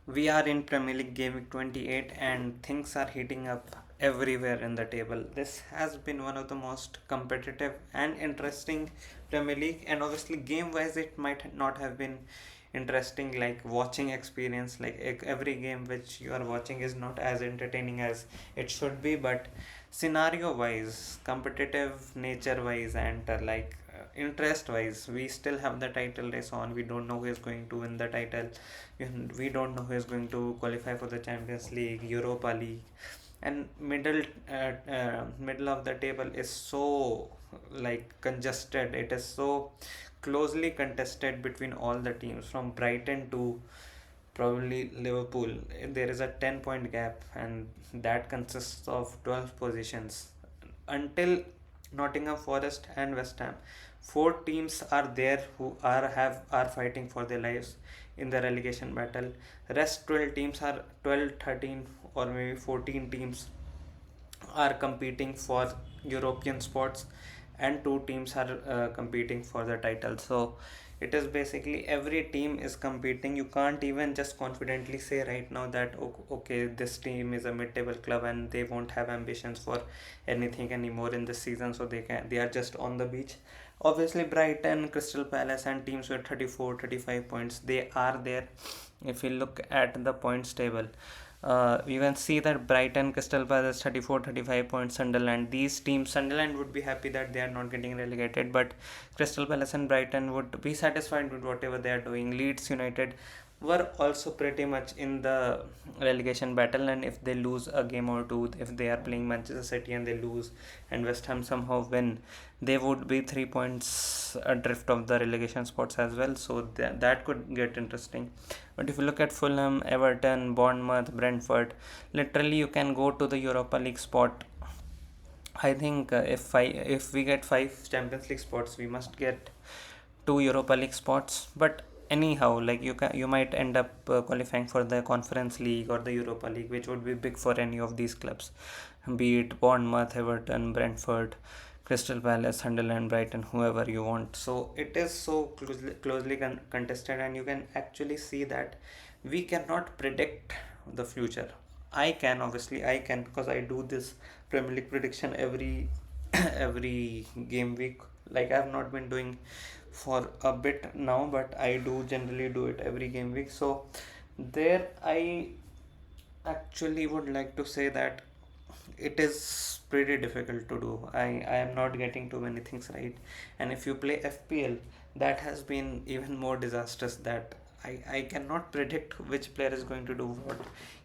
We are in Premier League Game Week 28 and things are heating up everywhere in the table. This has been one of the most competitive and interesting Premier League, and obviously game wise it might not have been interesting like watching experience, like every game which you are watching is not as entertaining as it should be, but scenario wise, competitive nature wise, and interest wise, we still have the title race on. We don't know who is going to win the title. We don't know who is going to qualify for the Champions League, Europa League, and middle of the table is so like congested. It is so closely contested between all the teams from Brighton to probably Liverpool. There is a 10-point gap, and that consists of 12 positions until Nottingham Forest and West Ham. Four teams are there who are fighting for their lives in the relegation battle. Rest 12 teams are 12, 13, or maybe 14 teams are competing for European spots, and two teams are competing for the title. So it is basically every team is competing. You can't even just confidently say right now that okay, this team is a mid-table club and they won't have ambitions for anything anymore in this season, so they are just on the beach. Obviously Brighton, Crystal Palace, and teams with 34, 35 points, they are there. If you look at the points table, you can see that Brighton, Crystal Palace 34, 35 points, Sunderland. These teams, Sunderland would be happy that they are not getting relegated, but Crystal Palace and Brighton would be satisfied with whatever they are doing. Leeds United were also pretty much in the relegation battle, and if they lose a game or two, if they are playing Manchester City and they lose and West Ham somehow win, they would be 3 points adrift of the relegation spots as well, so that could get interesting. But if you look at Fulham, Everton, Bournemouth, Brentford, literally you can go to the Europa League spot. I think if we get 5 Champions League spots, we must get 2 Europa League spots. But anyhow, like you might end up qualifying for the Conference League or the Europa League, which would be big for any of these clubs, be it Bournemouth, Everton, Brentford, Crystal Palace, Sunderland, Brighton, whoever you want. So it is so closely contested, and you can actually see that we cannot predict the future. I can, because I do this Premier League prediction every every game week. Like I have not been doing for a bit now, but I do generally do it every game week. So there I actually would like to say that it is pretty difficult to do. I am not getting too many things right. And if you play FPL, that has been even more disastrous, that I cannot predict which player is going to do what.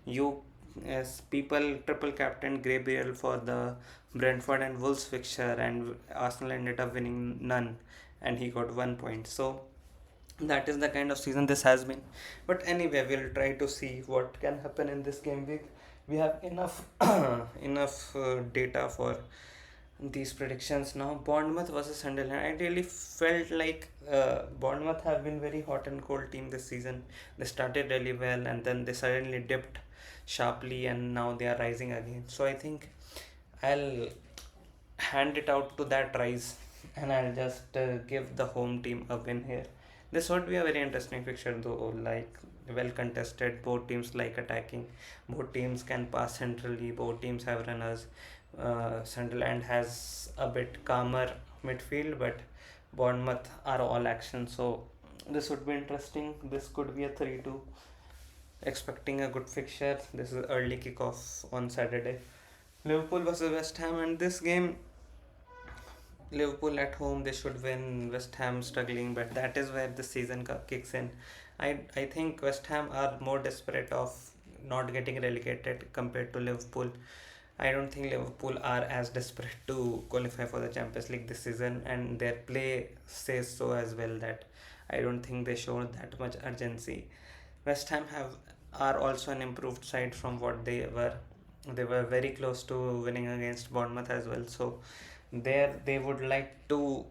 You as people triple captain Gabriel for the Brentford and Wolves fixture, and Arsenal ended up winning none, and he got 1 point. So that is the kind of season this has been. But anyway, we'll try to see what can happen in this game week. We have enough enough data for these predictions now. Bournemouth versus Sunderland. I really felt like Bournemouth have been very hot and cold team this season. They started really well and then they suddenly dipped sharply, and now they are rising again. So I think I'll hand it out to that rise, and I'll just give the home team a win here. This would be a very interesting fixture though, like well contested. Both teams like attacking. Both teams can pass centrally. Both teams have runners. Sunderland has a bit calmer midfield, but Bournemouth are all action. So this would be interesting. This could be a 3-2. Expecting a good fixture. This is early kickoff on Saturday. Liverpool versus West Ham, and this game Liverpool at home, they should win. West Ham struggling, but that is where the season kicks in. I think West Ham are more desperate of not getting relegated compared to Liverpool. I don't think Liverpool are as desperate to qualify for the Champions League this season, and their play says so as well, that I don't think they show that much urgency. West Ham have are also an improved side from what they were. They were very close to winning against Bournemouth as well. So there they would like to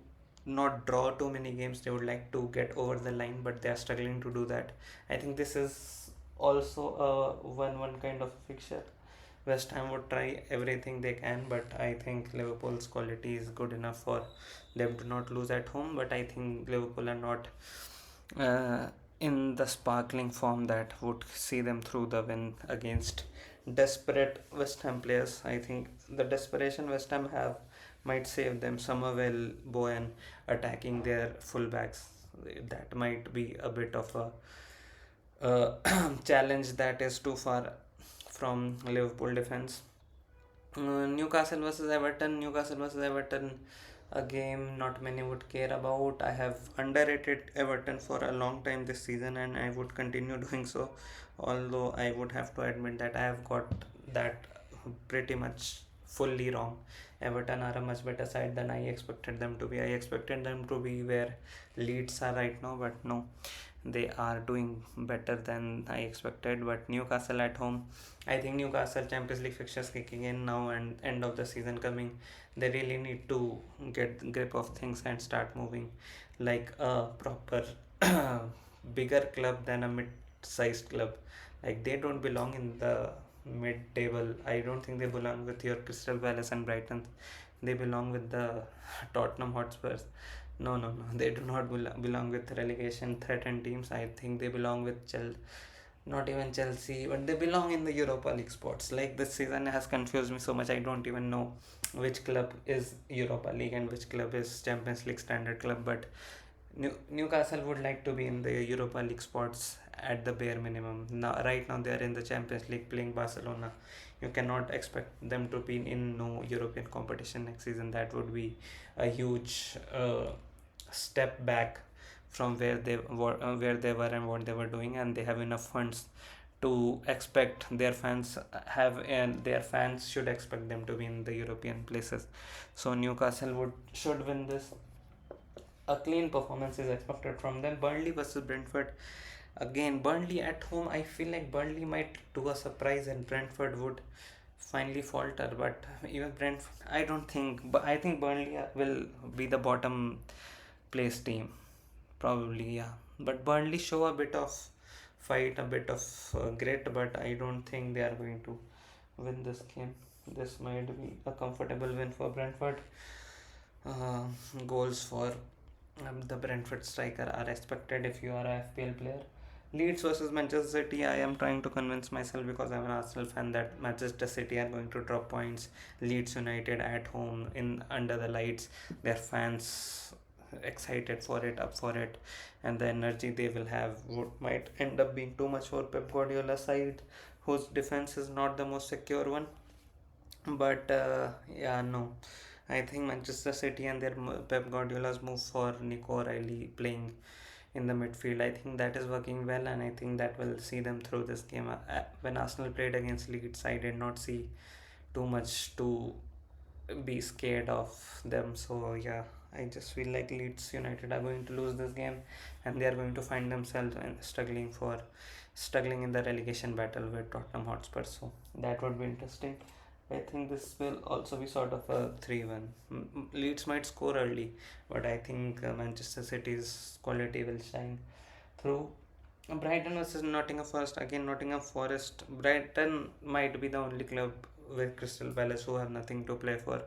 not draw too many games. They would like to get over the line, but they are struggling to do that. I think this is also a 1-1 kind of fixture. West Ham would try everything they can, but I think Liverpool's quality is good enough for them to not lose at home. But I think Liverpool are not uh, in the sparkling form that would see them through the win against desperate West Ham players. I think the desperation West Ham have might save them. Somerville, Bowen attacking their fullbacks. That might be a bit of a challenge that is too far from Liverpool defense. Newcastle versus Everton, a game not many would care about. I have underrated Everton for a long time this season, and I would continue doing so. Although I would have to admit that I have got that pretty much fully wrong. Everton are a much better side than I expected them to be. I expected them to be where Leeds are right now, but no, they are doing better than I expected. But Newcastle at home, I think Newcastle Champions League fixtures kicking in now and end of the season coming. They really need to get grip of things and start moving like a proper bigger club than a mid-sized club. Like they don't belong in the mid-table. I don't think they belong with your Crystal Palace and Brighton. They belong with the Tottenham Hotspurs. No, no, no. They do not belong with relegation threatened teams. I think they belong with not even Chelsea, but they belong in the Europa League spots. Like this season has confused me so much. I don't even know which club is Europa League and which club is Champions League standard club. But Newcastle would like to be in the Europa League spots at the bare minimum. Now, right now they are in the Champions League playing Barcelona. You cannot expect them to be in no European competition next season. That would be a huge step back from where they were and what they were doing, and they have enough funds to expect their fans have, and their fans should expect them to be in the European places. So Newcastle would should win this. A clean performance is expected from them. Burnley versus Brentford. Again, Burnley at home. I feel like Burnley might do a surprise and Brentford would finally falter. But even Brentford, I don't think. But I think Burnley will be the bottom place team. Probably, yeah. But Burnley show a bit of fight, a bit of grit. But I don't think they are going to win this game. This might be a comfortable win for Brentford. Uh, Goals for the Brentford striker are expected if you are a FPL player. Leeds versus Manchester City. I am trying to convince myself because I'm an Arsenal fan that Manchester City are going to drop points. Leeds United at home in under the lights. Their fans excited for it, up for it, and the energy they will have would might end up being too much for Pep Guardiola's side, whose defense is not the most secure one. But yeah, no. I think Manchester City and their Pep Guardiola's move for Nico Riley playing in the midfield, I think that is working well, and I think that will see them through this game. When Arsenal played against Leeds, I did not see too much to be scared of them. So yeah, I just feel like Leeds United are going to lose this game, and they are going to find themselves struggling in the relegation battle with Tottenham Hotspur. So that would be interesting. I think this will also be sort of a 3-1. Leeds might score early, but I think Manchester City's quality will shine through. Brighton versus Nottingham Forest. Again, Nottingham Forest. Brighton might be the only club with Crystal Palace who have nothing to play for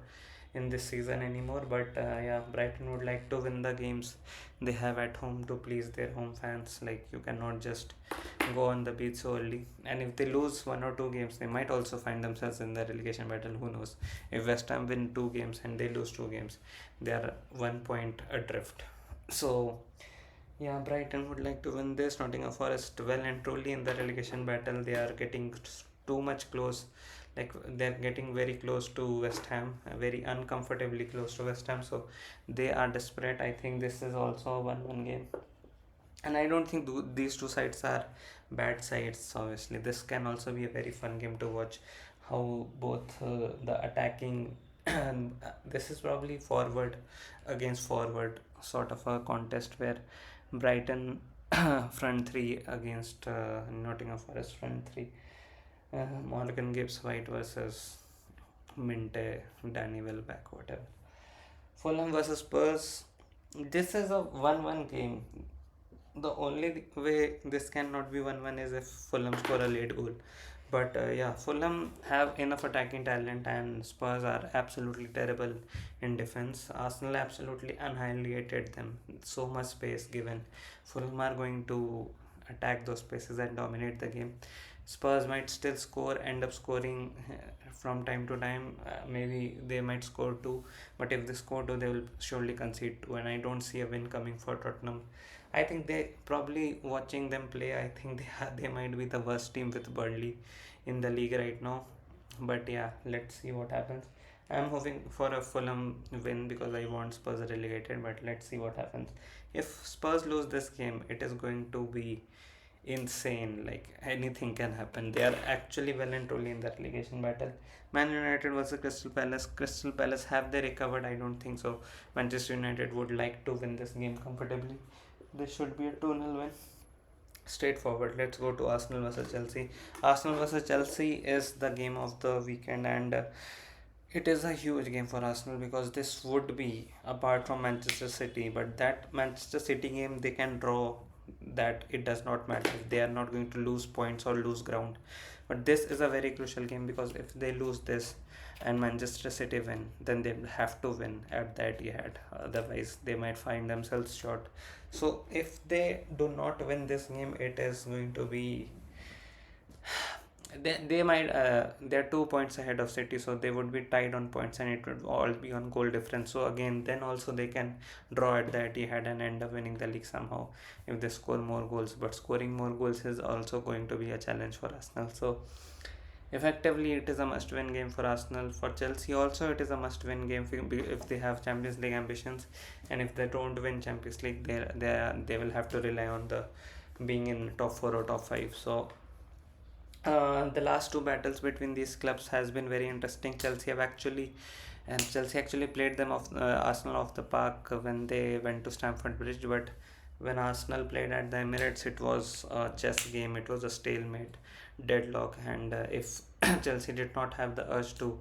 in this season anymore. But yeah, Brighton would like to win the games they have at home to please their home fans. Like you cannot just go on the beach so early. And if they lose one or two games, they might also find themselves in the relegation battle. Who knows? If West Ham win two games and they lose two games, they are 1 point adrift. So yeah, Brighton would like to win this. Nottingham Forest, well and truly in the relegation battle, they are getting too much close. Like they're getting very close to West Ham, very uncomfortably close to West Ham. So they are desperate. I think this is also a 1-1 game, and I don't think these two sides are bad sides. Obviously, this can also be a very fun game to watch. How both the attacking and this is probably forward against forward sort of a contest where Brighton front three against Nottingham Forest front three. Morgan Gibbs White versus Minte, Danny Welbeck, whatever. Fulham versus Spurs. This is a 1-1 game. The only way this cannot be 1-1 is if Fulham score a late goal. But yeah, Fulham have enough attacking talent, and Spurs are absolutely terrible in defense. Arsenal absolutely annihilated them. So much space given. Fulham are going to attack those spaces and dominate the game. Spurs might still end up scoring from time to time. Maybe they might score two, but if they score two, they will surely concede two, and I don't see a win coming for Tottenham. I think they probably watching them play. I think they might be the worst team with Burnley in the league right now. But yeah, let's see what happens. I'm hoping for a Fulham win because I want Spurs relegated. But let's see what happens. If Spurs lose this game, it is going to be insane. Like anything can happen. They are actually well and truly in the relegation battle. Man United versus Crystal Palace. Crystal Palace, have they recovered? I don't think so. Manchester United would like to win this game comfortably. This should be a 2-0 win. Straightforward. Let's go to Arsenal versus Chelsea. Arsenal versus Chelsea is the game of the weekend, and it is a huge game for Arsenal because this would be apart from Manchester City, but that Manchester City game they can draw. That it does not matter. They are not going to lose points or lose ground. But this is a very crucial game because if they lose this and Manchester City win, then they have to win at the Etihad. Otherwise, they might find themselves short. So if they do not win this game, it is going to be they might they're 2 points ahead of City, so they would be tied on points and it would all be on goal difference. So again, then also they can draw at the Etihad and end up winning the league somehow if they score more goals. But scoring more goals is also going to be a challenge for Arsenal. So effectively, it is a must-win game for Arsenal. For Chelsea, also it is a must-win game if they have Champions League ambitions, and if they don't win Champions League, they will have to rely on the being in top four or top five. So the last two battles between these clubs has been very interesting. Chelsea actually played them off Arsenal off the park when they went to Stamford Bridge. But when Arsenal played at the Emirates, it was a chess game. It was a stalemate, deadlock, and if Chelsea did not have the urge to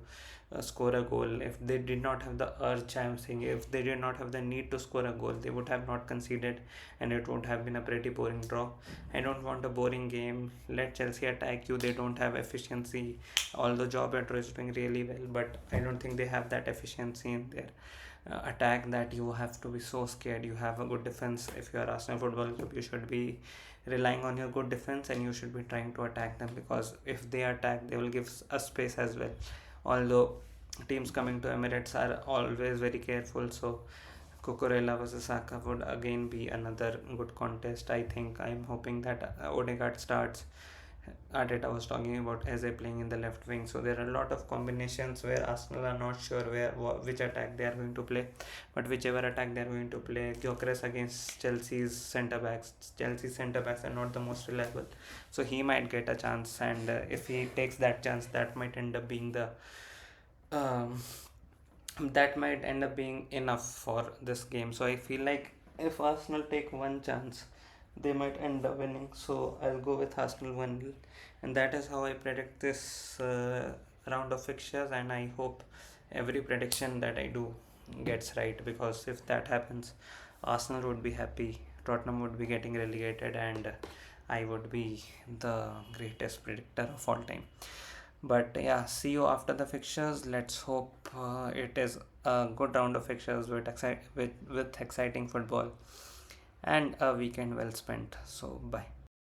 score a goal, if they did not have the urge, I'm saying, if they did not have the need to score a goal, they would have not conceded, and it would have been a pretty boring draw. I don't want a boring game. Let Chelsea attack you. They don't have efficiency, although Joe Pedro is doing really well, but I don't think they have that efficiency in their attack that you have to be so scared. You have a good defense. If you are Arsenal Football Club, you should be relying on your good defense and you should be trying to attack them, because if they attack, they will give us space as well. Although teams coming to Emirates are always very careful, so Cucurella versus Saka would again be another good contest. I think I'm hoping that Odegaard starts. Arteta was talking about Eze playing in the left wing, so there are a lot of combinations where Arsenal are not sure which attack they are going to play, but whichever attack they are going to play, Gyökeres against Chelsea's centre backs. Chelsea's centre backs are not the most reliable, so he might get a chance, and if he takes that chance, that might end up being um, enough for this game. So I feel like if Arsenal take one chance, they might end up winning. So I'll go with Arsenal 1-0, and that is how I predict this round of fixtures. And I hope every prediction that I do gets right, because if that happens, Arsenal would be happy, Tottenham would be getting relegated, and I would be the greatest predictor of all time. But yeah, see you after the fixtures. Let's hope it is a good round of fixtures with exciting football and a weekend well spent. So bye.